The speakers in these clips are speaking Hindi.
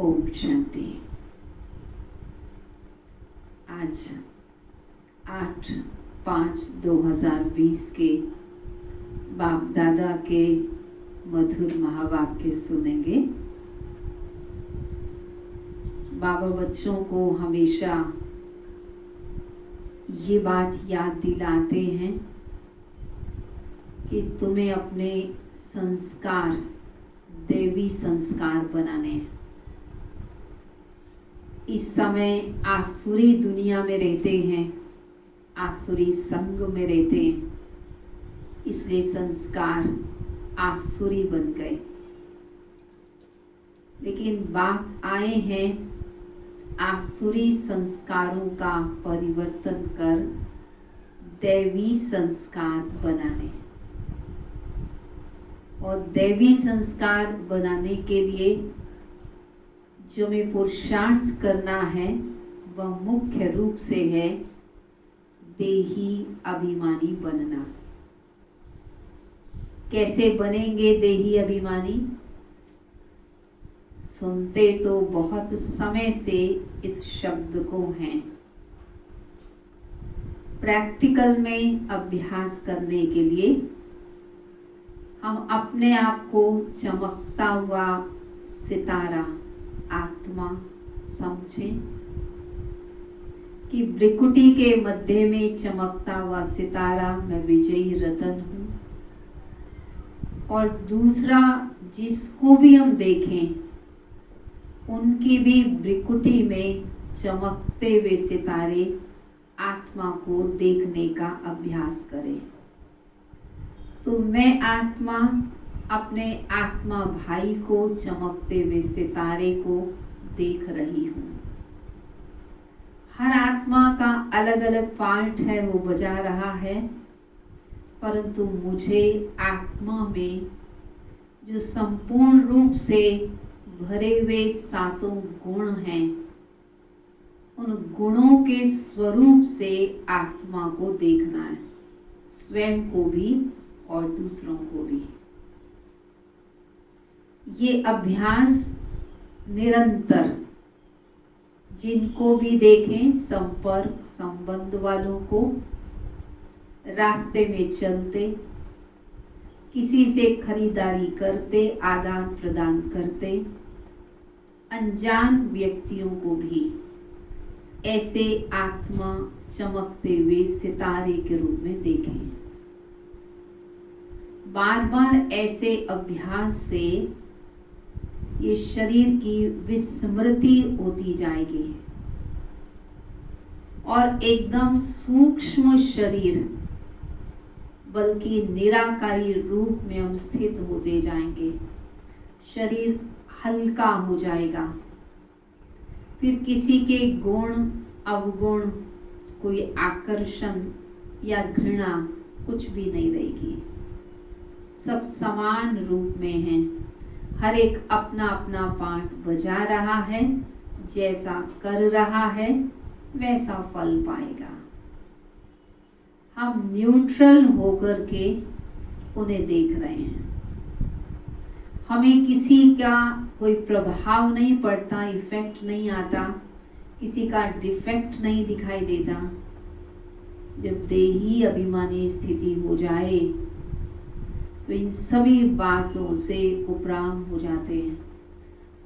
ओम शांति। आज 8/5/2020 के बाप दादा के मधुर महावाक्य सुनेंगे। बाबा बच्चों को हमेशा ये बात याद दिलाते हैं कि तुम्हें अपने संस्कार देवी संस्कार बनाने हैं। इस समय आसुरी दुनिया में रहते हैं, आसुरी संग में रहते हैं, इसलिए संस्कार आसुरी बन गए। लेकिन बाप आए हैं आसुरी संस्कारों का परिवर्तन कर दैवी संस्कार बनाने। और दैवी संस्कार बनाने के लिए जो में पुरुषार्थ करना है वह मुख्य रूप से है देही अभिमानी बनना। कैसे बनेंगे देही अभिमानी? सुनते तो बहुत समय से इस शब्द को हैं, प्रैक्टिकल में अभ्यास करने के लिए हम अपने आप को चमकता हुआ सितारा आत्मा समझें कि भ्रिकुटी के मध्य में चमकता हुआ सितारा मैं विजयी रतन हूँ। और दूसरा, जिसको भी हम देखें उनकी भी भ्रिकुटी में चमकते हुए सितारे आत्मा को देखने का अभ्यास करें। तो मैं आत्मा अपने आत्मा भाई को चमकते हुए सितारे को देख रही हूँ। हर आत्मा का अलग अलग पार्ट है, वो बजा रहा है, परंतु मुझे आत्मा में जो संपूर्ण रूप से भरे हुए सातों गुण हैं, उन गुणों के स्वरूप से आत्मा को देखना है, स्वयं को भी और दूसरों को भी। ये अभ्यास निरंतर जिनको भी देखें, संपर्क संबंध वालों को, रास्ते में चलते, किसी से खरीदारी करते, आदान प्रदान करते, अनजान व्यक्तियों को भी ऐसे आत्मा चमकते हुए सितारे के रूप में देखें। बार बार ऐसे अभ्यास से ये शरीर की विस्मृति होती जाएगी और एकदम सूक्ष्म शरीर बल्कि निराकारी रूप में हम स्थित होते जाएंगे। शरीर हल्का हो जाएगा। फिर किसी के गुण अवगुण, कोई आकर्षण या घृणा कुछ भी नहीं रहेगी। सब समान रूप में हैं। हर एक अपना अपना पाठ बजा रहा है, जैसा कर रहा है वैसा फल पाएगा। हम न्यूट्रल होकर के उन्हें देख रहे हैं। हमें किसी का कोई प्रभाव नहीं पड़ता, इफेक्ट नहीं आता, किसी का डिफेक्ट नहीं दिखाई देता। जब देही अभिमानी स्थिति हो जाए तो इन सभी बातों से उपराम हो जाते हैं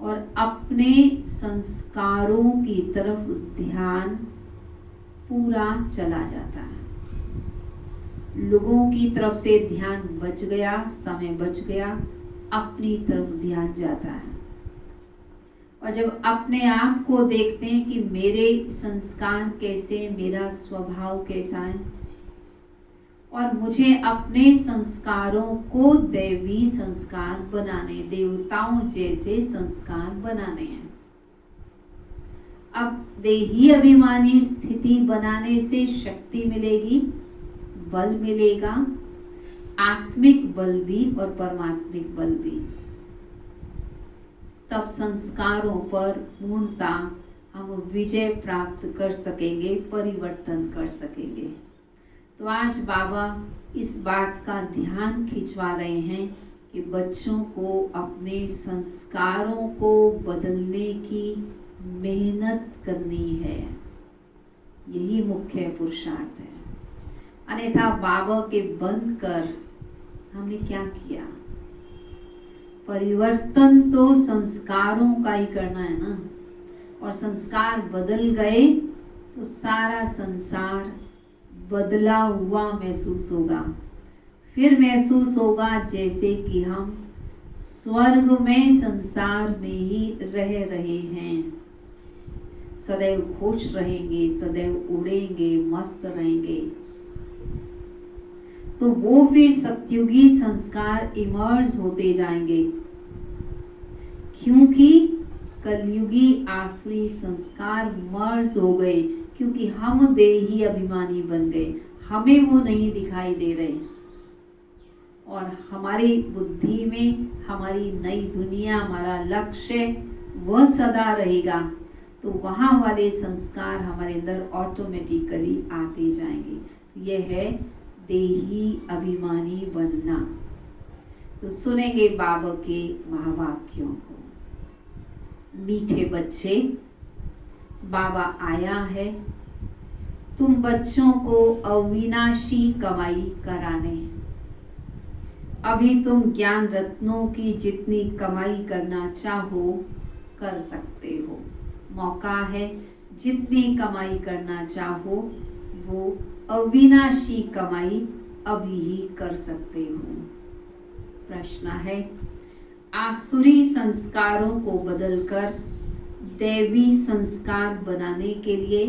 और अपने संस्कारों की तरफ ध्यान पूरा चला जाता है। लोगों की तरफ से ध्यान बच गया, समय बच गया, अपनी तरफ ध्यान जाता है। और जब अपने आप को देखते हैं कि मेरे संस्कार कैसे, मेरा स्वभाव कैसा है और मुझे अपने संस्कारों को दैवी संस्कार बनाने, देवताओं जैसे संस्कार बनाने हैं। अब देही अभिमानी स्थिति बनाने से शक्ति मिलेगी, बल मिलेगा, आत्मिक बल भी और परमात्मिक बल भी। तब संस्कारों पर पूर्णतः हम विजय प्राप्त कर सकेंगे, परिवर्तन कर सकेंगे। तो आज बाबा इस बात का ध्यान खिंचवा रहे हैं कि बच्चों को अपने संस्कारों को बदलने की मेहनत करनी है। यही मुख्य पुरुषार्थ है। अन्यथा बाबा के बनकर हमने क्या किया? परिवर्तन तो संस्कारों का ही करना है ना। और संस्कार बदल गए तो सारा संसार बदला हुआ महसूस होगा। फिर महसूस होगा जैसे कि हम स्वर्ग में संसार में ही रह रहे हैं। सदैव खुश रहेंगे, सदैव उड़ेंगे, मस्त रहेंगे। तो वो फिर सत्युगी संस्कार इमर्ज होते जाएंगे, क्योंकि कलयुगी आसुरी संस्कार मर्ज हो गए, क्योंकि हम देही अभिमानी बन गए। हमें वो नहीं दिखाई दे रहे और हमारी बुद्धि में हमारी नई दुनिया, हमारा लक्ष्य वह सदा रहेगा। तो वहाँ वाले संस्कार हमारे अंदर ऑटोमेटिकली आते जाएंगे। तो यह है देही अभिमानी बनना। तो सुनेंगे बाबा के महावाक्यों को। मीठे बच्चे, बाबा आया है तुम बच्चों को अविनाशी कमाई कराने। अभी तुम ज्ञान रत्नों की जितनी कमाई करना चाहो कर सकते हो। मौका है, जितनी कमाई करना चाहो वो अविनाशी कमाई अभी ही कर सकते हो। प्रश्न है, आसुरी संस्कारों को बदलकर दैवी संस्कार बनाने के लिए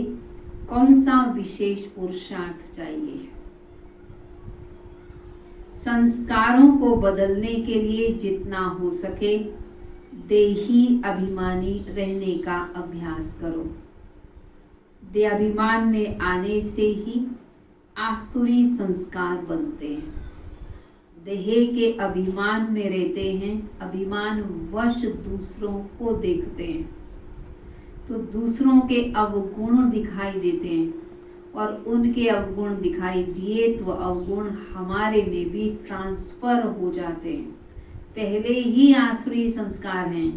कौन सा विशेष पुरुषार्थ चाहिए? संस्कारों को बदलने के लिए जितना हो सके देही अभिमानी रहने का अभ्यास करो। देहाभिमान में आने से ही आसुरी संस्कार बनते हैं। देह के अभिमान में रहते हैं, अभिमान वश दूसरों को देखते हैं तो दूसरों के अवगुण दिखाई देते हैं और उनके अवगुण दिखाई दिए तो अवगुण हमारे में भी ट्रांसफर हो जाते हैं। पहले ही आसुरी संस्कार हैं,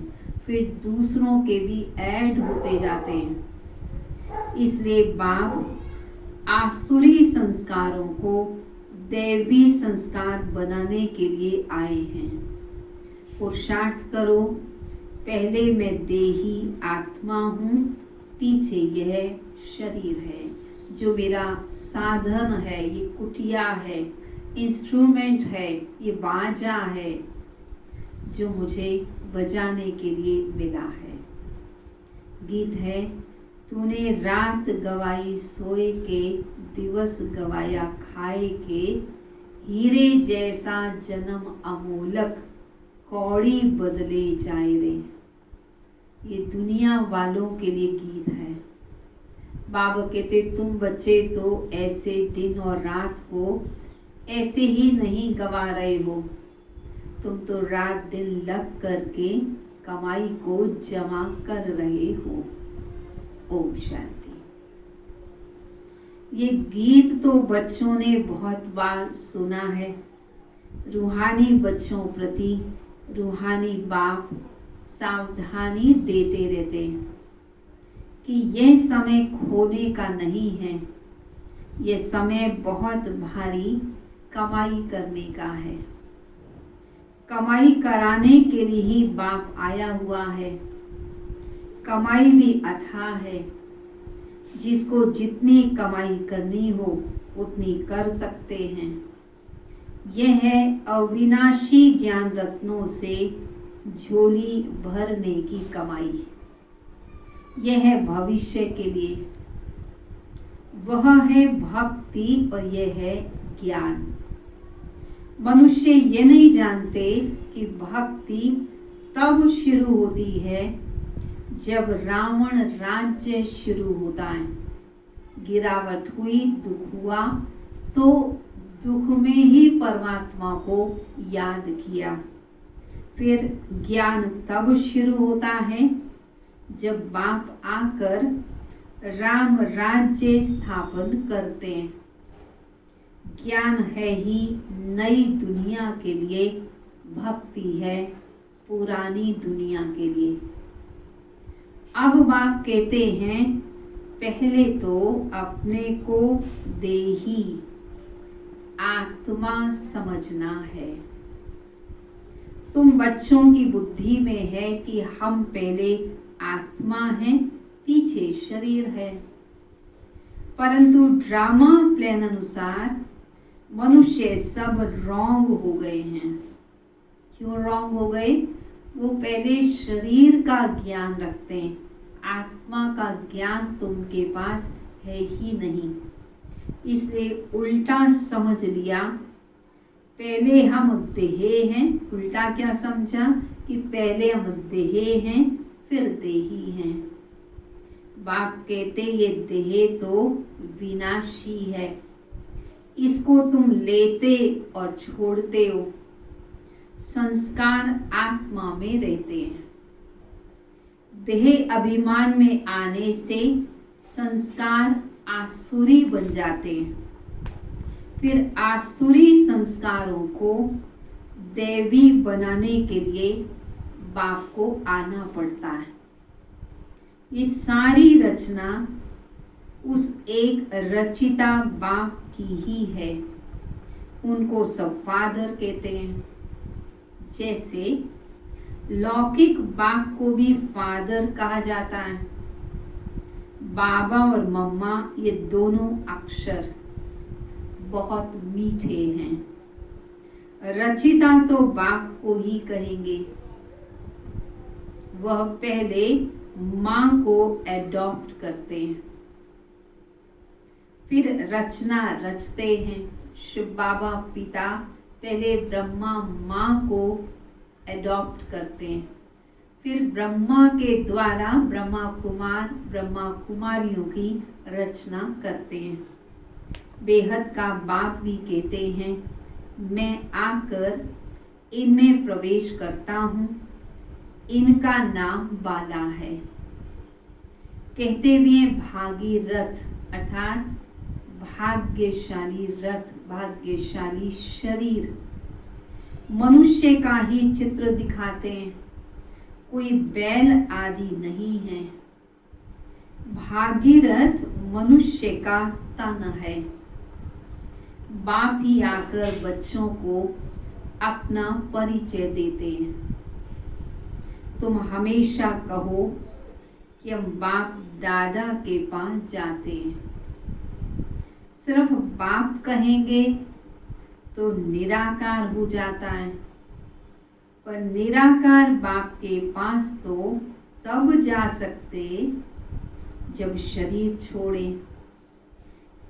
फिर दूसरों के भी ऐड होते जाते हैं। इसलिए बाप आसुरी संस्कारों को दैवी संस्कार बनाने के लिए आए हैं। पुरुषार्थ करो, पहले मैं देही आत्मा हूँ, पीछे यह शरीर है जो मेरा साधन है, ये कुटिया है, इंस्ट्रूमेंट है, ये बाजा है जो मुझे बजाने के लिए मिला है। गीत है, तूने रात गवाई सोए के, दिवस गवाया खाए के, हीरे जैसा जन्म अमोलक, कौड़ी बदले जाए रे। ये दुनिया वालों के लिए गीत है। बाबा कहते तुम बच्चे तो ऐसे दिन और रात को ऐसे ही नहीं गवा रहे हो, तुम तो रात दिन लग करके कमाई को जमा कर रहे हो। ओम शांति। ये गीत तो बच्चों ने बहुत बार सुना है। रूहानी बच्चों प्रति रूहानी बाप सावधानी देते रहते हैं कि यह समय खोने का नहीं है, यह समय बहुत भारी कमाई करने का है। कमाई कराने के लिए ही बाप आया हुआ है। कमाई भी अथाह है, जिसको जितनी कमाई करनी हो उतनी कर सकते हैं। यह है अविनाशी ज्ञान रत्नों से झोली भरने की कमाई। यह है भविष्य के लिए, वह है भक्ति और यह है ज्ञान। मनुष्य ये नहीं जानते कि भक्ति तब शुरू होती है जब रावण राज्य शुरू होता है। गिरावट हुई, दुख हुआ, तो दुख में ही परमात्मा को याद किया। फिर ज्ञान तब शुरू होता है जब बाप आकर राम राज्य स्थापन करते हैं। ज्ञान है ही नई दुनिया के लिए, भक्ति है पुरानी दुनिया के लिए। अब बाप कहते हैं पहले तो अपने को देही आत्मा समझना है। तुम बच्चों की बुद्धि में है कि हम पहले आत्मा हैं, पीछे शरीर है। परंतु ड्रामा प्लान अनुसार मनुष्य सब रॉन्ग हो गए हैं। क्यों रॉन्ग हो गए? वो पहले शरीर का ज्ञान रखते हैं, आत्मा का ज्ञान तुमके पास है ही नहीं, इसलिए उल्टा समझ लिया। पहले हम देह हैं, उल्टा क्या समझा कि पहले हम देह हैं फिर देही हैं। बाप कहते ये देह तो विनाशी है, इसको तुम लेते और छोड़ते हो। संस्कार आत्मा में रहते हैं। देह अभिमान में आने से संस्कार आसुरी बन जाते हैं। फिर आसुरी संस्कारों को दैवी बनाने के लिए बाप को आना पड़ता है। ये सारी रचना उस एक रचिता बाप की ही है। उनको सब फादर कहते हैं। जैसे लौकिक बाप को भी फादर कहा जाता है। बाबा और मम्मा ये दोनों अक्षर बहुत मीठे हैं। रचिता तो बाप को ही कहेंगे। वह पहले माँ को एडॉप्ट करते हैं, फिर रचना रचते हैं। शिव बाबा पिता पहले ब्रह्मा माँ को एडॉप्ट करते हैं, फिर ब्रह्मा के द्वारा ब्रह्मा कुमार ब्रह्मा कुमारियों की रचना करते हैं। बेहद का बाप भी कहते हैं मैं आकर इनमें प्रवेश करता हूँ, इनका नाम बाला है। कहते भी हैं भागीरथ अर्थात भाग्यशाली रथ, भाग्यशाली शरीर मनुष्य का ही चित्र दिखाते हैं, कोई बैल आदि नहीं है। भागीरथ मनुष्य का तन है। बाप ही आकर बच्चों को अपना परिचय देते हैं। तुम हमेशा कहो कि हम बाप दादा के पास जाते हैं। सिर्फ बाप कहेंगे तो निराकार हो जाता है, पर निराकार बाप के पास तो तब जा सकते जब शरीर छोड़े।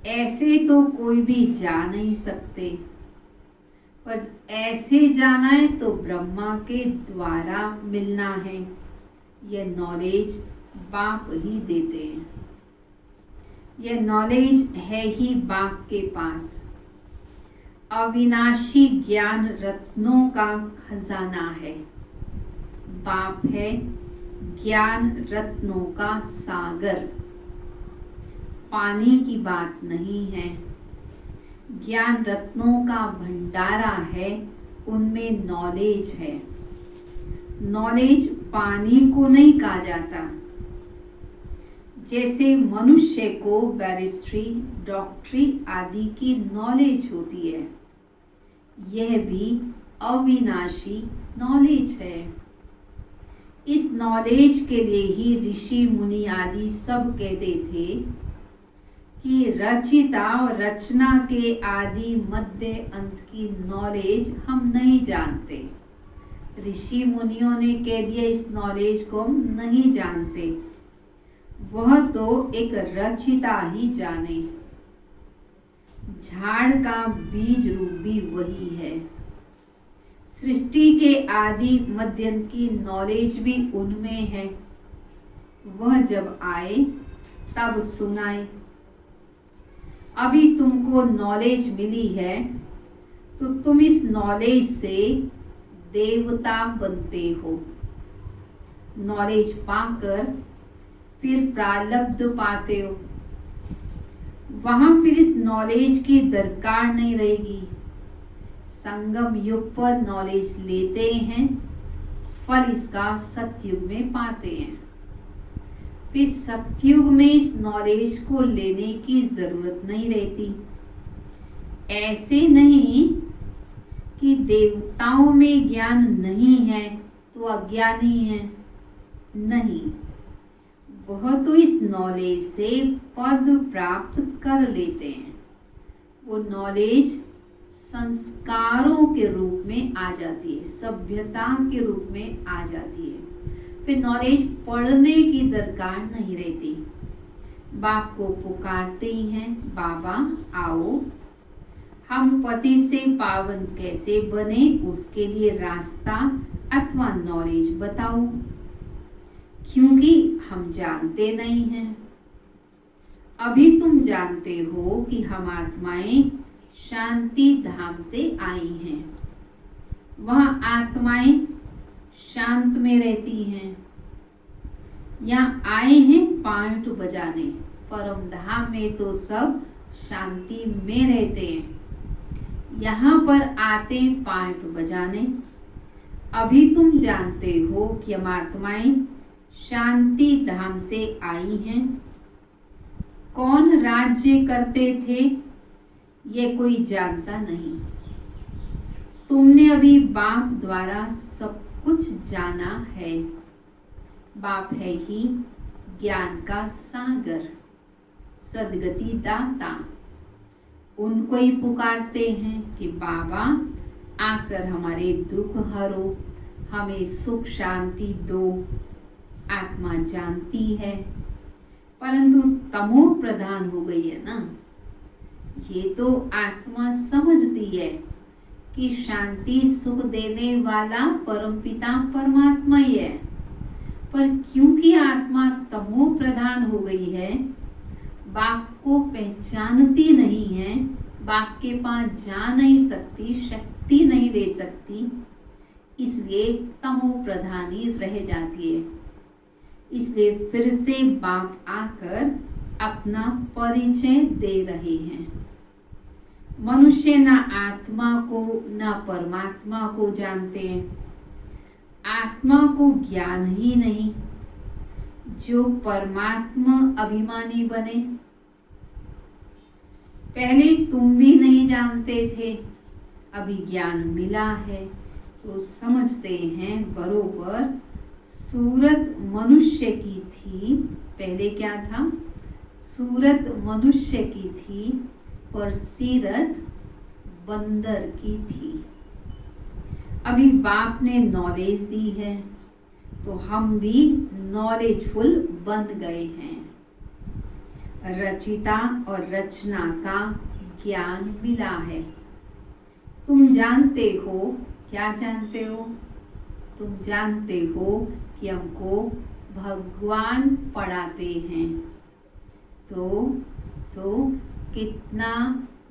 ऐसे तो कोई भी जा नहीं सकते, पर ऐसे जाना है तो ब्रह्मा के द्वारा मिलना है। यह नॉलेज बाप ही देते हैं। यह नॉलेज है ही बाप के पास। अविनाशी ज्ञान रत्नों का खजाना है। बाप है ज्ञान रत्नों का सागर। पानी की बात नहीं है। ज्ञान रत्नों का भंडारा है, उनमें नॉलेज है। नॉलेज पानी को नहीं कहा जाता। जैसे मनुष्य को बैरिस्ट्री, डॉक्टरी आदि की नॉलेज होती है, यह भी अविनाशी नॉलेज है। इस नॉलेज के लिए ही ऋषि मुनि आदि सब कहते थे कि रचिता और रचना के आदि मध्य अंत की नॉलेज हम नहीं जानते। ऋषि मुनियों ने कह दिया इस नॉलेज को हम नहीं जानते, वह तो एक रचिता ही जाने। झाड़ का बीज रूप भी वही है। सृष्टि के आदि मध्यंत की नॉलेज भी उनमें है। वह जब आए तब सुनाए। अभी तुमको नॉलेज मिली है तो तुम इस नॉलेज से देवता बनते हो। नॉलेज पाकर फिर प्रारब्ध पाते हो। वहां फिर इस नॉलेज की दरकार नहीं रहेगी। संगम युग पर नॉलेज लेते हैं, फल इसका सतयुग में पाते हैं। फिर सतयुग में इस नॉलेज को लेने की जरूरत नहीं रहती। ऐसे नहीं कि देवताओं में ज्ञान नहीं है तो अज्ञानी है, नहीं। वह तो इस नॉलेज से पद प्राप्त कर लेते हैं। वो नॉलेज संस्कारों के रूप में आ जाती है, सभ्यता के रूप में आ जाती है। फिर नॉलेज पढ़ने की दरकार नहीं रहती। बाप को पुकारते ही हैं, बाबा आओ, हम पति से पावन कैसे बने उसके लिए रास्ता अथवा नॉलेज बताओ, क्योंकि हम जानते नहीं हैं। अभी तुम जानते हो कि हम आत्माएं शांति धाम से आई हैं। वहां आत्माएं शांत में रहती हैं। यहाँ आए हैं पांट बजाने। परम धाम में तो सब शांति में रहते हैं, यहाँ पर आते पांट बजाने। अभी तुम जानते हो कि हम आत्माएं शांति धाम से आई हैं। कौन राज्य करते थे ये कोई जानता नहीं। तुमने अभी बाप द्वारा सब कुछ जाना है। बाप है ही ज्ञान का सागर, सदगति दाता। उनको ही पुकारते हैं कि बाबा आकर हमारे दुख हरो, हमें सुख शांति दो। आत्मा जानती है, परंतु तमो प्रधान हो गई है ना। ये तो आत्मा समझती है कि शांति सुख देने वाला परमपिता परमात्मा ही है, पर क्योंकि आत्मा तमो प्रधान हो गई है, बाप को पहचानती नहीं है, बाप के पास जा नहीं सकती, शक्ति नहीं ले सकती, इसलिए तमो प्रधानी रह जाती है। इसलिए फिर से बाप आकर अपना परिचय दे रहे हैं। मनुष्य न आत्मा को न परमात्मा को जानते हैं। आत्मा को ज्ञान ही नहीं, जो परमात्मा अभिमानी बने। पहले तुम भी नहीं जानते थे, अभी ज्ञान मिला है तो समझते हैं बरोबर सूरत मनुष्य की थी। पहले क्या था? सूरत मनुष्य की थी पर सीरत बंदर की थी। अभी बाप ने नॉलेज दी है तो हम भी नॉलेजफुल बन गए हैं। रचिता और रचना का ज्ञान मिला है। तुम जानते हो, क्या जानते हो? तुम जानते हो कि हमको भगवान पढ़ाते हैं। तो कितना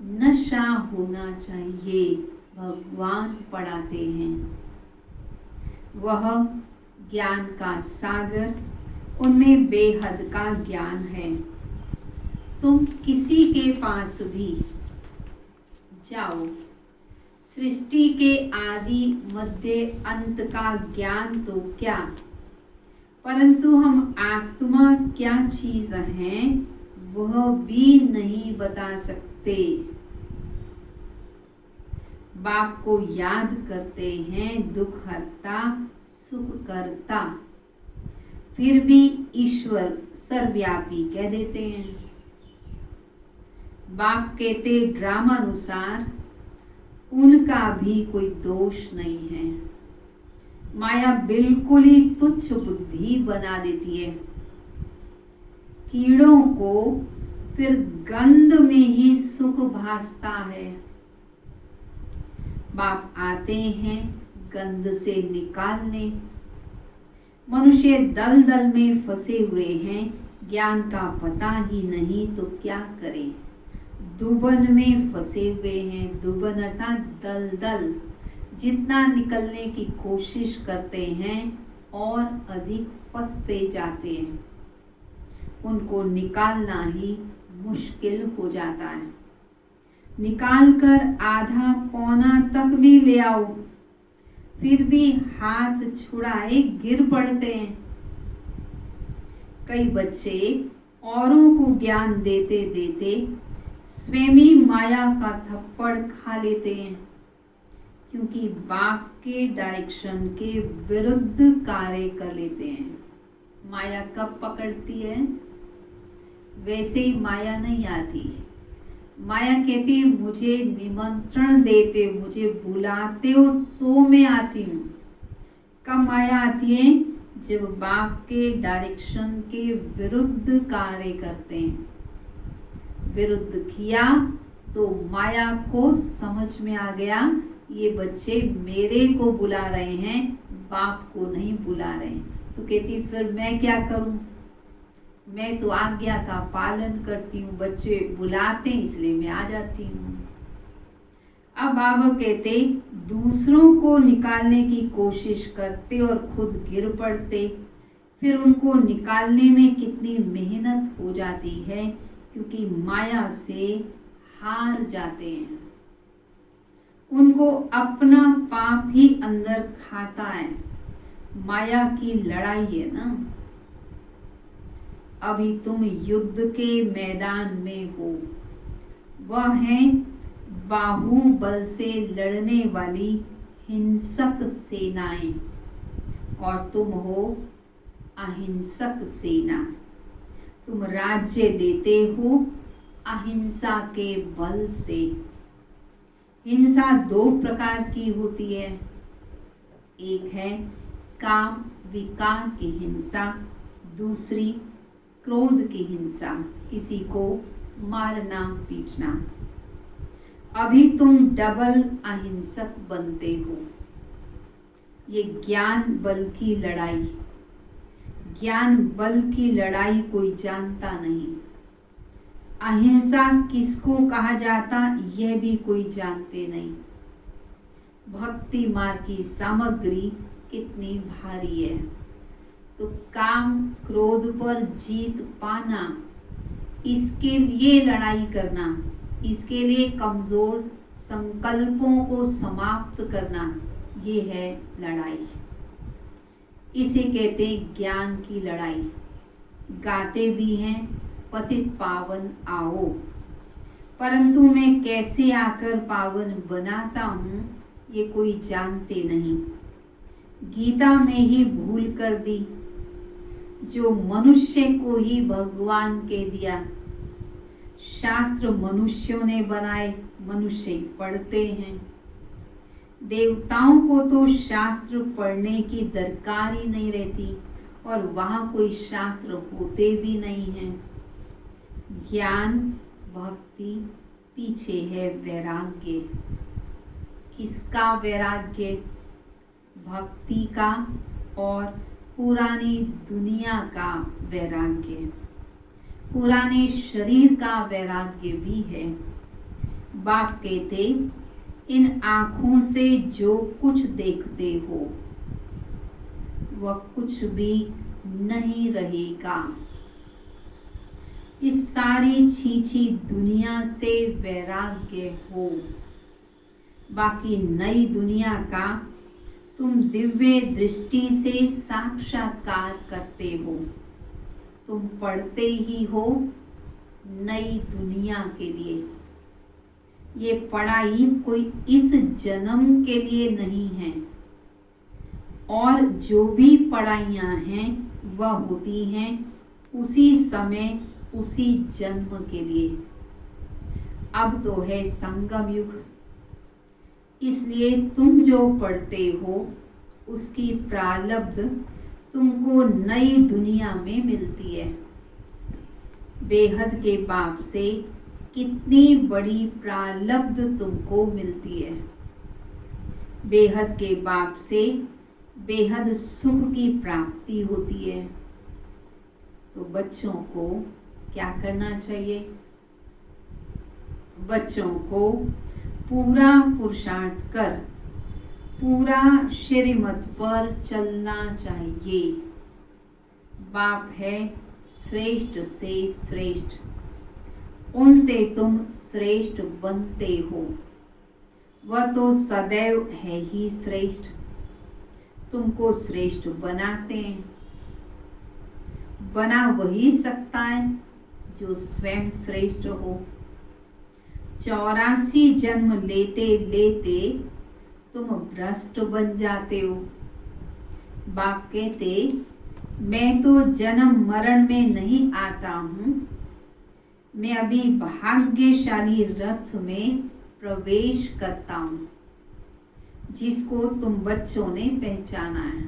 नशा होना चाहिए, भगवान पढ़ाते हैं। वह ज्ञान का सागर, उनमें बेहद का ज्ञान है। तुम किसी के पास भी जाओ, सृष्टि के आदि मध्य अंत का ज्ञान तो क्या, परंतु हम आत्मा क्या चीज है वह भी नहीं बता सकते। बाप को याद करते हैं, दुख हरता सुख करता, फिर भी ईश्वर सर्वव्यापी कह देते हैं। बाप कहते ड्रामानुसार उनका भी कोई दोष नहीं है। माया बिल्कुल ही तुच्छ बुद्धि बना देती है। कीड़ों को फिर गंध में ही सुख भासता है। बाप आते हैं गंध से निकालने। मनुष्य दल दल में फंसे हुए हैं, ज्ञान का पता ही नहीं तो क्या करें। दुबन में फंसे हुए हैं, दुबन अर्थात दल दल। जितना निकलने की कोशिश करते हैं और अधिक फंसते जाते हैं। उनको निकालना ही मुश्किल हो जाता है। निकालकर आधा पौना तक भी ले आओ, फिर भी हाथ छुड़ाए गिर पड़ते हैं। कई बच्चे औरों को ज्ञान देते देते स्वयं ही माया का थप्पड़ खा लेते हैं, क्योंकि बाप के डायरेक्शन के विरुद्ध कार्य कर लेते हैं। माया कब पकड़ती है? वैसे ही माया नहीं आती। माया कहती मुझे निमंत्रण देते हो, मुझे बुलाते हो तो मैं आती हूँ। कब माया आती है? जब बाप के डायरेक्शन के विरुद्ध कार्य करते हैं। विरुद्ध किया तो माया को समझ में आ गया ये बच्चे मेरे को बुला रहे हैं, बाप को नहीं बुला रहे। तो कहती फिर मैं क्या करूं? मैं तो आज्ञा का पालन करती हूँ, बच्चे बुलाते हैं इसलिए मैं आ जाती हूँ। अब बाबा कहते दूसरों को निकालने की कोशिश करते और खुद गिर पड़ते, फिर उनको निकालने में कितनी मेहनत हो जाती है, क्योंकि माया से हार जाते हैं। उनको अपना पाप ही अंदर खाता है। माया की लड़ाई है ना। अभी तुम युद्ध के मैदान में हो। वह है बाहुबल से लड़ने वाली हिंसक सेनाएं और तुम हो अहिंसक सेना। तुम राज्य लेते हो अहिंसा के बल से। हिंसा दो प्रकार की होती है। एक है काम विकार की हिंसा, दूसरी क्रोध की हिंसा, किसी को मारना पीटना। अभी तुम डबल अहिंसक बनते हो। ये ज्ञान बल की लड़ाई। ज्ञान बल की लड़ाई कोई जानता नहीं। अहिंसा किसको कहा जाता यह भी कोई जानते नहीं। भक्ति मार्ग की सामग्री कितनी भारी है। तो काम क्रोध पर जीत पाना इसके लिए लड़ाई करना, इसके लिए कमजोर संकल्पों को समाप्त करना, ये है लड़ाई। इसे कहते हैं ज्ञान की लड़ाई। गाते भी हैं पतित पावन आओ, परंतु मैं कैसे आकर पावन बनाता हूँ ये कोई जानते नहीं। गीता में ही भूल कर दी, जो मनुष्य को ही भगवान के दिया। शास्त्र मनुष्यों ने बनाए, मनुष्य ही पढ़ते हैं। देवताओं को तो शास्त्र पढ़ने की दरकार ही नहीं रहती और वहाँ कोई शास्त्र होते भी नहीं हैं। ज्ञान भक्ति पीछे है वैराग्य। किसका वैराग्य? भक्ति का और पुरानी दुनिया का वैराग्य, पुराने शरीर का वैराग्य भी है। बाप कहते, इन आँखों से जो कुछ देखते हो वह कुछ भी नहीं रहेगा। इस सारी छीछी दुनिया से वैराग्य हो। बाकी नई दुनिया का तुम दिव्य दृष्टि से साक्षात्कार करते हो। तुम पढ़ते ही हो नई दुनिया के लिए। ये पढ़ाई कोई इस जन्म के लिए नहीं है, और जो भी पढ़ाइयाँ हैं वह होती हैं उसी समय उसी जन्म के लिए। अब तो है संगम युग, इसलिए तुम जो पढ़ते हो उसकी प्रारब्ध तुमको नई दुनिया में मिलती है। बेहद के बाप से कितनी बड़ी प्रारब्ध तुमको मिलती है। बेहद के बाप से बेहद सुख की प्राप्ति होती है। तो बच्चों को क्या करना चाहिए? बच्चों को पूरा पुरुषार्थ कर पूरा श्रीमत पर चलना चाहिए। बाप है श्रेष्ठ से श्रेष्ठ, उनसे तुम श्रेष्ठ बनते हो। वह तो सदैव है ही श्रेष्ठ, तुमको श्रेष्ठ बनाते हैं। बना वही सकता है जो स्वयं श्रेष्ठ हो। 84 जन्म लेते लेते तुम भ्रष्ट बन जाते हो। बाप कहते, मैं तो जन्म मरण में नहीं आता हूँ, मैं अभी भाग्यशाली रथ में प्रवेश करता हूँ, जिसको तुम बच्चों ने पहचाना है।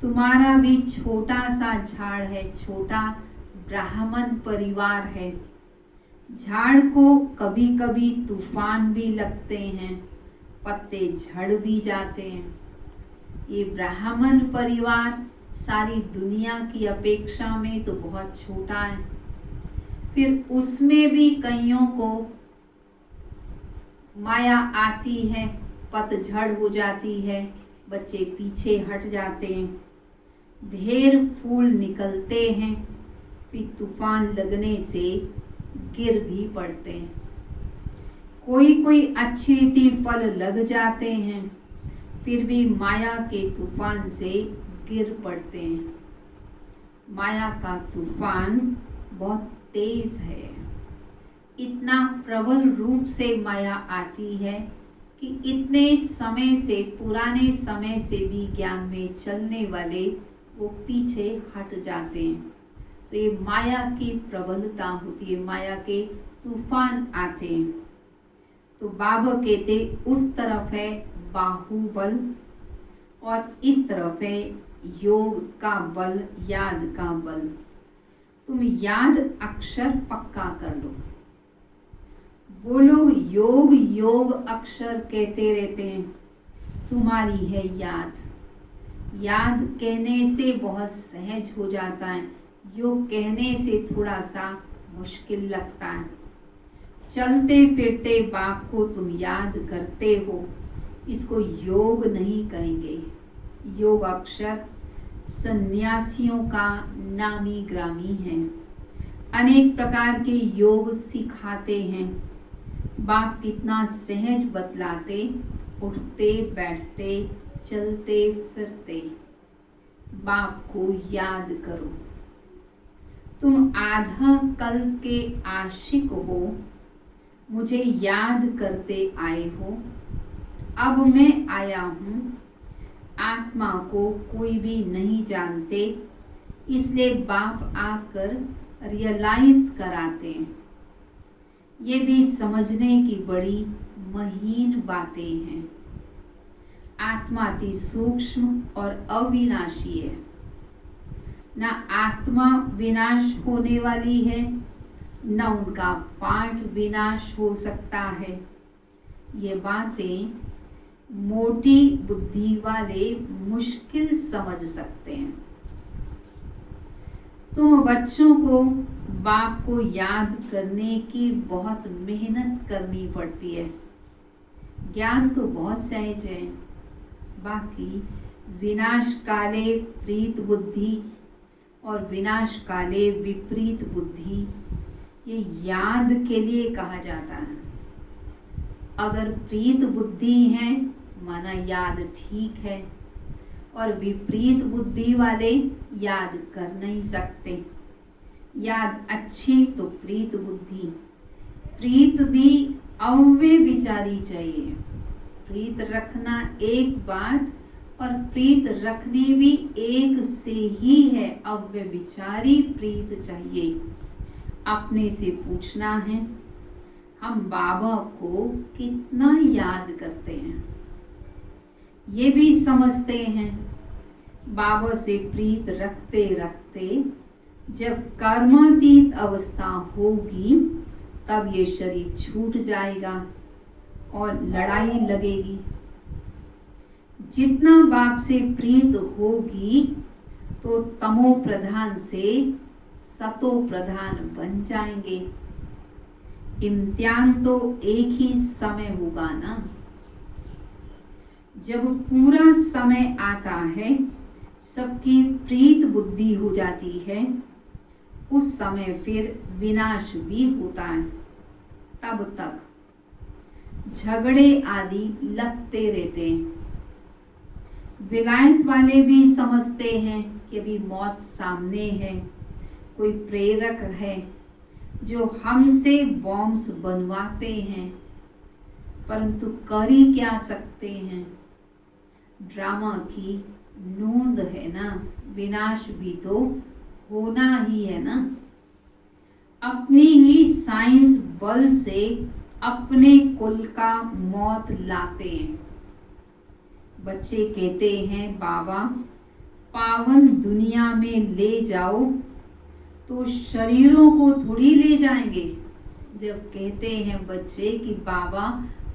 तुम्हारा भी छोटा सा झाड़ है, छोटा ब्राह्मण परिवार है। झाड़ को कभी कभी तूफान भी लगते हैं, पत्ते झड़ भी जाते हैं। ये ब्राह्मण परिवार सारी दुनिया की अपेक्षा में तो बहुत छोटा है। फिर उसमें भी कईयों को माया आती है, पतझड़ हो जाती है, बच्चे पीछे हट जाते हैं, ढेर फूल निकलते हैं, फिर तूफान लगने से गिर भी पड़ते हैं। कोई कोई अच्छी रीति फल लग जाते हैं, फिर भी माया के तूफान से गिर पड़ते हैं। माया का तूफान बहुत तेज है। इतना प्रबल रूप से माया आती है कि इतने समय से, पुराने समय से भी ज्ञान में चलने वाले वो पीछे हट जाते हैं। तो ये माया की प्रबलता होती है, माया के तूफान आते हैं। तो बाबा कहते, उस तरफ है बाहुबल और इस तरफ है योग का बल, याद का बल। तुम याद अक्षर पक्का कर लो। वो लोग योग योग अक्षर कहते रहते हैं, तुम्हारी है याद। याद कहने से बहुत सहज हो जाता है, योग कहने से थोड़ा सा मुश्किल लगता है। चलते फिरते बाप को तुम याद करते हो, इसको योग नहीं कहेंगे। योग अक्षर सन्यासियों का नामी ग्रामी है। अनेक प्रकार के योग सिखाते हैं। बाप कितना सहज बतलाते, उठते बैठते चलते फिरते। बाप को याद करो। तुम आधा कल के आशिक हो, मुझे याद करते आए हो। अब मैं आया हूँ। आत्मा को कोई भी नहीं जानते, इसलिए बाप आकर रियलाइज कराते हैं। ये भी समझने की बड़ी महीन बातें हैं। आत्मा अति सूक्ष्म और अविनाशी है। न आत्मा विनाश होने वाली है, न उनका पाठ विनाश हो सकता है। ये बातें मोटी बुद्धि वाले मुश्किल समझ सकते हैं। तुम बच्चों को बाप को याद करने की बहुत मेहनत करनी पड़ती है। ज्ञान तो बहुत सहज है, बाकी विनाश काले प्रीत बुद्धि और विनाश काले विपरीत बुद्धि, ये याद के लिए कहा जाता है। अगर प्रीत बुद्धि है माना याद ठीक है, और विपरीत बुद्धि वाले याद कर नहीं सकते। याद अच्छी तो प्रीत बुद्धि। प्रीत भी अव्यय विचारी चाहिए। प्रीत रखना एक बात और प्रीत रखने भी एक से ही है। अव्यय विचारी प्रीत चाहिए। अपने से पूछना है, हम बाबा को कितना याद करते हैं। ये भी समझते हैं बाबा से प्रीत रखते रखते जब कर्मातीत अवस्था होगी तब ये शरीर छूट जाएगा और लड़ाई लगेगी। जितना बाप से प्रीत होगी तो तमो प्रधान से सतो प्रधान बन जाएंगे। इम्तिहान तो एक ही समय होगा ना। जब पूरा समय आता है, सबकी प्रीत बुद्धि हो जाती है, उस समय फिर विनाश भी होता है। तब तक झगड़े आदि लगते रहते हैं। विलायत वाले भी समझते हैं कि अभी मौत सामने है, कोई प्रेरक है जो हमसे बॉम्ब्स बनवाते हैं, परंतु कर ही क्या सकते हैं। ड्रामा की नोंद है ना, विनाश भी तो होना ही है ना। अपनी ही साइंस बल से अपने कुल का मौत लाते हैं। बच्चे कहते हैं बाबा पावन दुनिया में ले जाओ, तो शरीरों को थोड़ी ले जाएंगे। जब कहते हैं बच्चे कि बाबा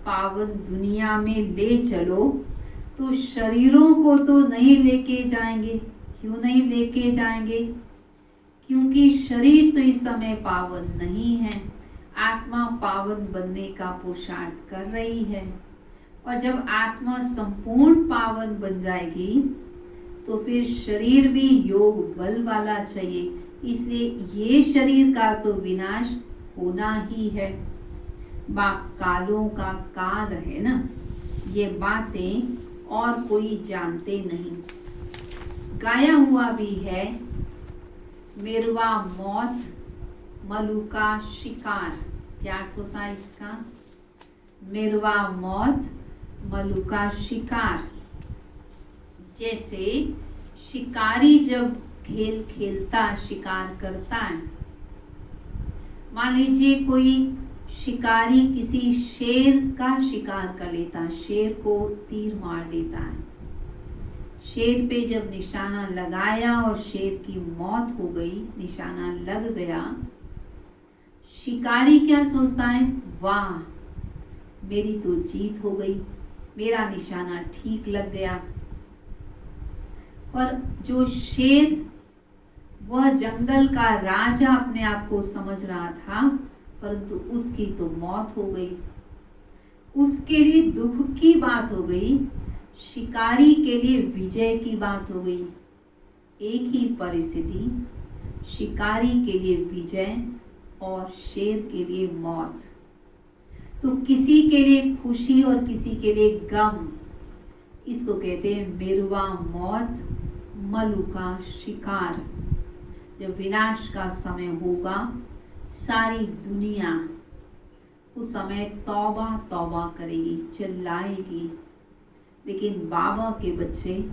पावन दुनिया में ले चलो, तो शरीरों को तो नहीं लेके जाएंगे। क्यों नहीं लेके जाएंगे? क्योंकि शरीर तो इस समय पावन नहीं है। आत्मा पावन बनने का पुरुषार्थ कर रही है, और जब आत्मा संपूर्ण पावन बन जाएगी तो फिर शरीर भी योग बल वाला चाहिए। इसलिए ये शरीर का तो विनाश होना ही है। बाप कालों का काल है ना, ये बातें और कोई जानते नहीं। गाया हुआ भी है, मिरवा मौत मलू का शिकार। क्या अर्थ होता है इसका? मिरवा मौत मलू का शिकार। जैसे शिकारी जब खेल खेलता, शिकार करता है। मान लीजिए कोई शिकारी किसी शेर का शिकार कर लेता, शेर को तीर मार देता है। शेर पे जब निशाना लगाया और शेर की मौत हो गई, निशाना लग गया, शिकारी क्या सोचता है? वाह, मेरी तो जीत हो गई, मेरा निशाना ठीक लग गया। पर जो शेर, वह जंगल का राजा अपने आप को समझ रहा था, परंतु उसकी तो मौत हो गई। उसके लिए दुख की बात हो गई, शिकारी के लिए विजय की बात हो गई। एक ही परिस्थिति शिकारी के लिए विजय और शेर के लिए मौत। तो किसी के लिए खुशी और किसी के लिए गम, इसको कहते हैं मिर्वा मौत, मलु का शिकार। जब विनाश का समय होगा, सारी दुनिया उस समय तौबा तौबा करेगी, चिल्लाएगी। लेकिन बाबा के बच्चे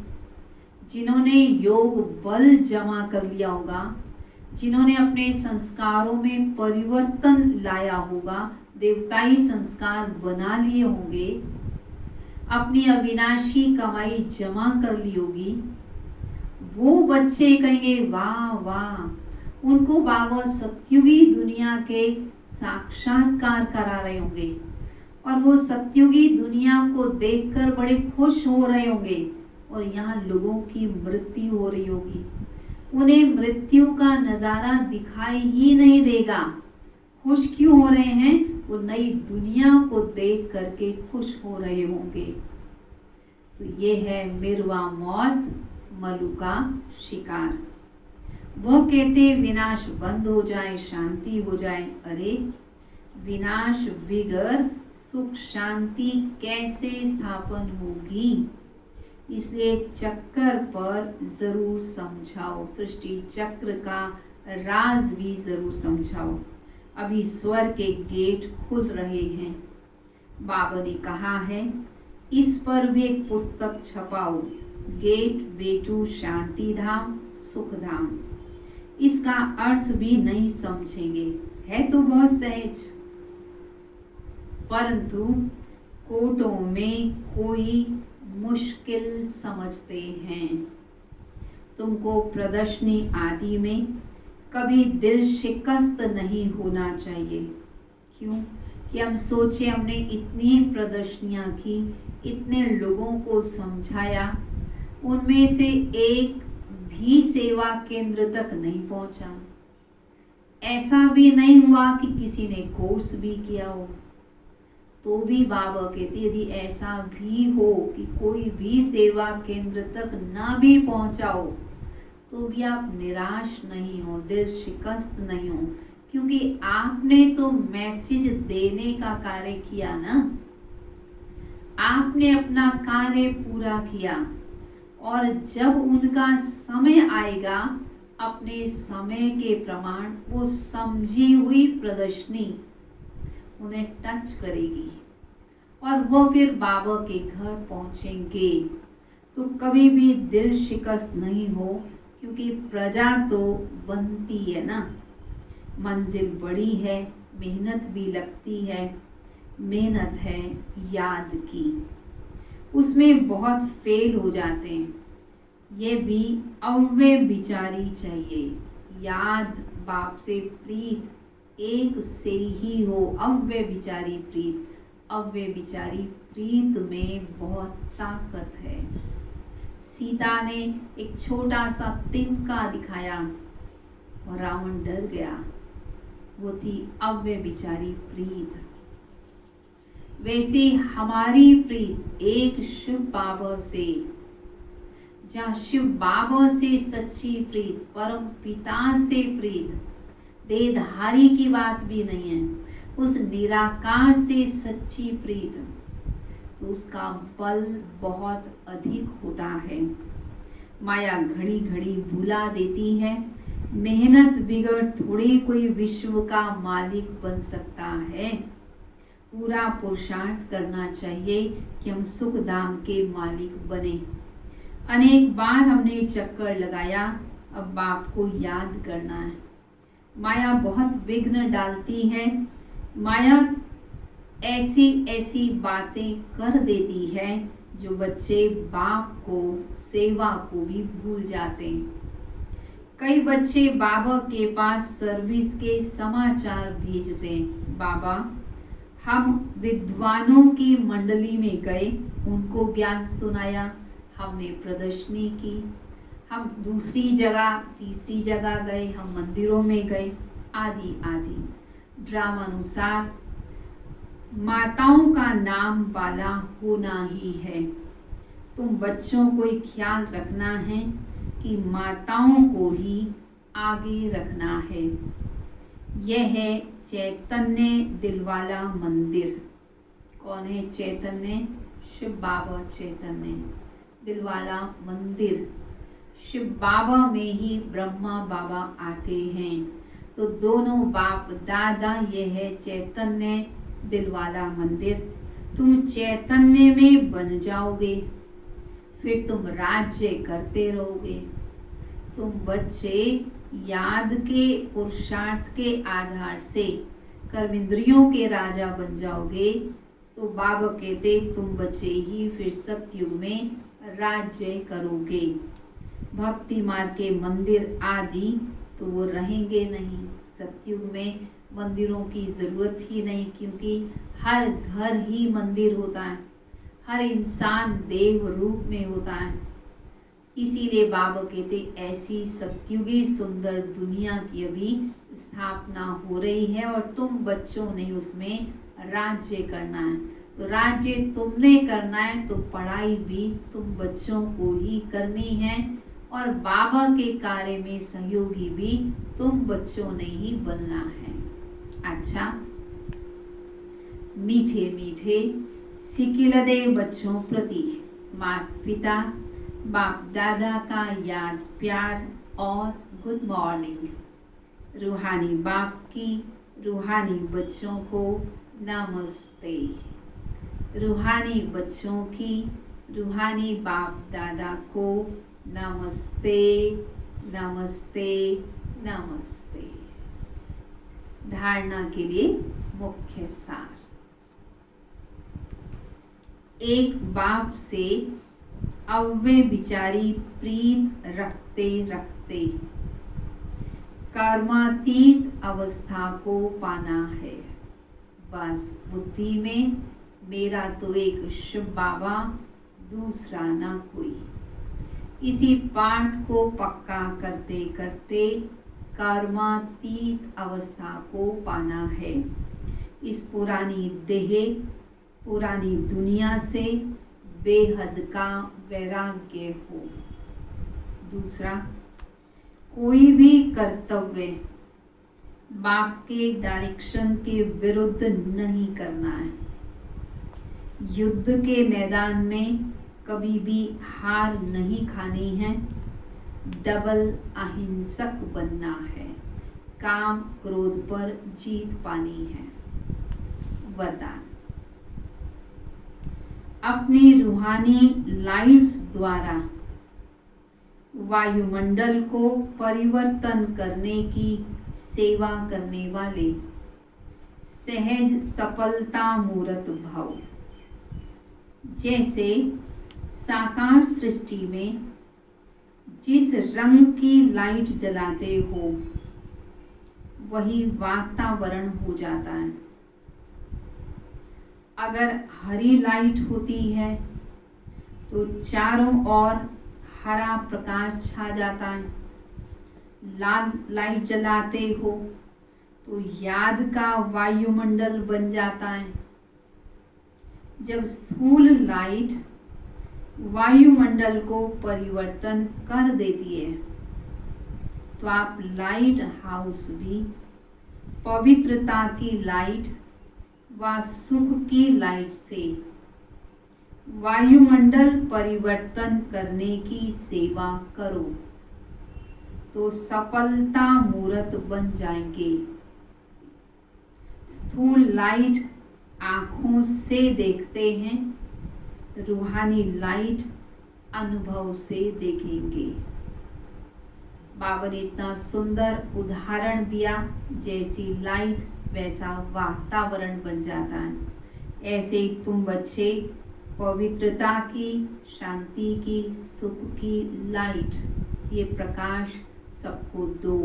जिन्होंने योग बल जमा कर लिया होगा, जिन्होंने अपने संस्कारों में परिवर्तन लाया होगा, देवताई संस्कार बना लिए होंगे, अपनी अविनाशी कमाई जमा कर ली होगी, वो बच्चे कहेंगे वाह वाह, उनको बाबा सत्युगी दुनिया के साक्षात्कार करा रहे होंगे और वो सत्युगी दुनिया को देखकर बड़े खुश हो रहे होंगे। और यहाँ लोगों की मृत्यु हो रही होगी, उन्हें मृत्यु का नजारा दिखाई ही नहीं देगा। खुश क्यों हो रहे हैं? वो नई दुनिया को देख करके खुश हो रहे होंगे। तो ये है मिर्वा मौत, मलु का शिकार। वो कहते विनाश बंद हो जाए, शांति हो जाए। अरे विनाश बिगर सुख शांति कैसे स्थापन होगी? इसलिए चक्कर पर जरूर समझाओ, सृष्टि चक्र का राज भी जरूर समझाओ। अभी स्वर के गेट खुल रहे हैं। बाबा ने कहा है इस पर भी एक पुस्तक छपाओ, गेट बेटू शांति धाम सुख धाम। इसका अर्थ भी नहीं समझेंगे, है तो बहुत सहज, परंतु कोटों में कोई मुश्किल समझते हैं। तुमको प्रदर्शनी आदि में कभी दिल शिकस्त नहीं होना चाहिए। क्यों? कि हम सोचे हमने इतनी प्रदर्शनियां की, इतने लोगों को समझाया, उनमें से एक भी सेवा केंद्र तक नहीं पहुंचा। ऐसा भी नहीं हुआ कि किसी ने कोर्स भी किया हो। तो भी बाबा कहते यदि ऐसा भी हो कि कोई भी सेवा केंद्र तक ना भी पहुंचा हो, तो भी आप निराश नहीं हो, दिल शिकस्त नहीं हो, क्योंकि आपने तो मैसेज देने का कार्य किया ना। आपने अपना कार्य पूरा किया और जब उनका समय आएगा, अपने समय के प्रमाण वो समझी हुई प्रदर्शनी उन्हें टच करेगी और वो फिर बाबा के घर पहुंचेंगे। तो कभी भी दिल शिकस्त नहीं हो, क्योंकि प्रजा तो बनती है ना। मंजिल बड़ी है, मेहनत भी लगती है, मेहनत है याद की, उसमें बहुत फेल हो जाते हैं। ये भी अव्यय विचारी चाहिए। याद बाप से प्रीत एक से ही हो, अव्यय विचारी प्रीत। अव्यय विचारी प्रीत में बहुत ताकत है। सीता ने एक छोटा सा तिनका दिखाया और रावण डर गया। वो थी अव्यय विचारी प्रीत। वैसे हमारी प्रीत एक शिव बाबा से, जहाँ शिव बाबा से सच्ची प्रीत, परम पिता से प्रीत, देहधारी की बात भी नहीं है, उस निराकार से सच्ची प्रीत, तो उसका बल बहुत अधिक होता है। माया घड़ी घड़ी भुला देती है। मेहनत बिगड़ थोड़ी कोई विश्व का मालिक बन सकता है। पूरा पुरुषार्थ करना चाहिए कि हम सुख धाम के मालिक बने। अनेक बार हमने चक्कर लगाया, अब बाप को याद करना है। माया बहुत विघ्न डालती है। माया ऐसी ऐसी बातें कर देती है जो बच्चे बाप को, सेवा को भी भूल जाते हैं। कई बच्चे बाबा के पास सर्विस के समाचार भेजते हैं। बाबा, हम विद्वानों की मंडली में गए, उनको ज्ञान सुनाया, हमने प्रदर्शनी की, हम दूसरी जगह तीसरी जगह गए, हम मंदिरों में गए, आदि आदि। ड्रामानुसार माताओं का नाम वाला होना ही है। तुम बच्चों को ख्याल रखना है कि माताओं को ही आगे रखना है। यह है चैतन्य दिलवाला मंदिर। कौन है चैतन्य? शिव बाबा चैतन्य दिलवाला मंदिर। शिव बाबा में ही ब्रह्मा बाबा आते हैं, तो दोनों बाप दादा। यह है चैतन्य दिलवाला मंदिर। तुम चैतन्य में बन जाओगे, फिर तुम राज्य करते रहोगे। तुम बच्चे याद के पुरुषार्थ के आधार से कर्मेंद्रियों के राजा बन जाओगे। तो बाबा कहते तुम बच्चे ही फिर सतयुग में राज्य करोगे। भक्ति मार्ग के मंदिर आदि तो वो रहेंगे नहीं। सतयुग में मंदिरों की जरूरत ही नहीं, क्योंकि हर घर ही मंदिर होता है, हर इंसान देव रूप में होता है। इसीलिए बाबा कहते ऐसी सतयुगी सुंदर दुनिया की अभी स्थापना हो रही है और तुम बच्चों ने उसमें राज्य करना है। तो राज्य तुमने करना है, तो पढ़ाई भी तुम बच्चों को ही करनी है और बाबा के कार्य में सहयोगी भी तुम बच्चों ने ही बनना है। अच्छा, मीठे मीठे सिकिलदे बच्चों प्रति माता पिता बाप दादा का याद प्यार और गुड मॉर्निंग। रूहानी बाप की रूहानी बच्चों को नमस्ते। रूहानी बच्चों की रूहानी बाप दादा को नमस्ते नमस्ते नमस्ते। धारणा के लिए मुख्य सार। एक बाप से अव्यय विचारी प्रीत रखते रखते कर्मातीत अवस्था को पाना है। बस बुद्धि में मेरा तो एक शिव बाबा, दूसरा ना कोई। इसी पाठ को पक्का करते करते कर्मातीत अवस्था को पाना है। इस पुरानी देह पुरानी दुनिया से बेहद का वैराग्य हो। दूसरा, कोई भी कर्तव्य बाप के डायरेक्शन के विरुद्ध नहीं करना है। युद्ध के मैदान में कभी भी हार नहीं खानी है। डबल अहिंसक बनना है। काम क्रोध पर जीत पानी है। वरदान, अपनी रूहानी लाइट्स द्वारा वायुमंडल को परिवर्तन करने की सेवा करने वाले सहज सफलता मूर्त भव। जैसे साकार सृष्टि में जिस रंग की लाइट जलाते हो वही वातावरण हो जाता है। अगर हरी लाइट होती है तो चारों ओर हरा प्रकाश छा जाता है। लाल लाइट जलाते हो तो याद का वायुमंडल बन जाता है। जब स्थूल लाइट वायुमंडल को परिवर्तन कर देती है तो आप लाइट हाउस भी पवित्रता की लाइट व सुख की लाइट से वायुमंडल परिवर्तन करने की सेवा करो तो सफलता मूर्त बन जाएंगे। स्थूल लाइट आँखों से देखते हैं, रूहानी लाइट अनुभव से देखेंगे। बाबा ने इतना सुंदर उदाहरण दिया, जैसी लाइट वैसा वातावरण बन जाता है। ऐसे ही तुम बच्चे पवित्रता की, शांति की, सुख की लाइट, ये प्रकाश सबको दो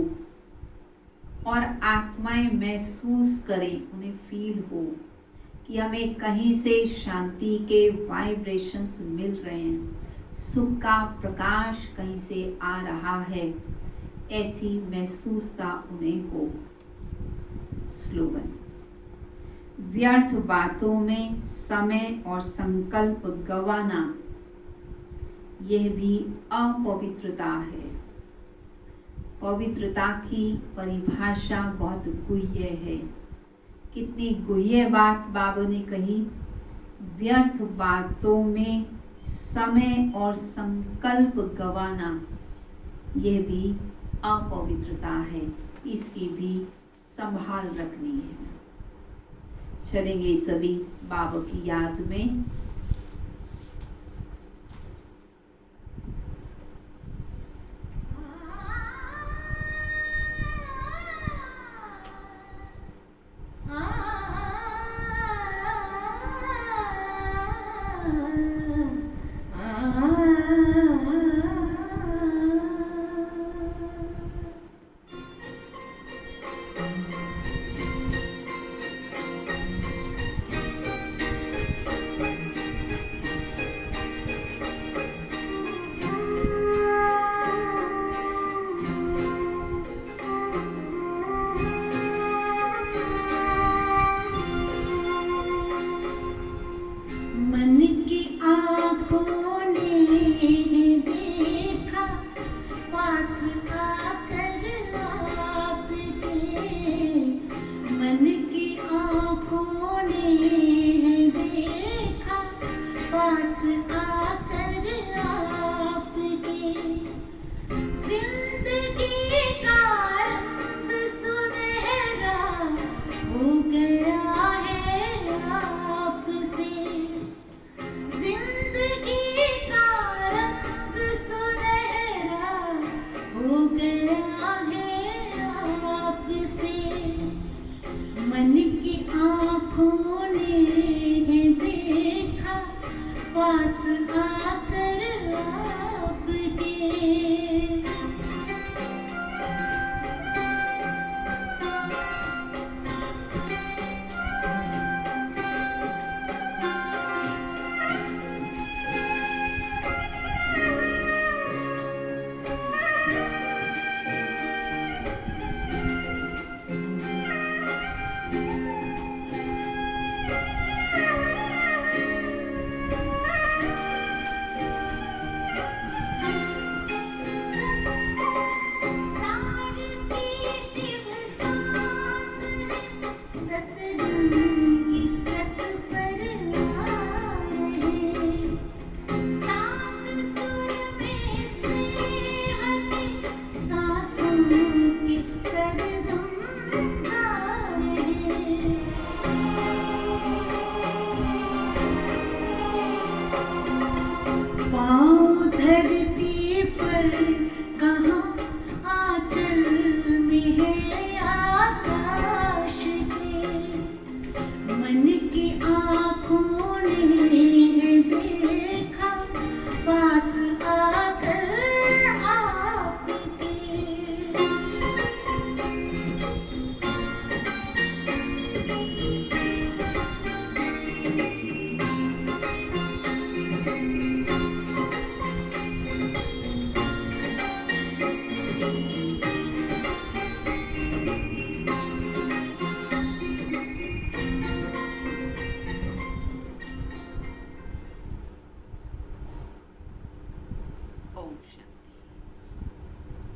और आत्माएं महसूस करें, उन्हें फील हो कि हमें कहीं से शांति के वाइब्रेशंस मिल रहे हैं, सुख का प्रकाश कहीं से आ रहा है, ऐसी महसूसता उन्हें हो। स्लोगन, व्यर्थ बातों में समय और संकल्प गंवाना यह भी अपवित्रता है। पवित्रता की परिभाषा बहुत गुह्य है। कितनी गुह्य बात बाबा ने कही। व्यर्थ बातों में समय और संकल्प गवाना, यह भी अपवित्रता है। इसकी भी संभाल रखनी है। चलेंगे सभी बाबा की याद में।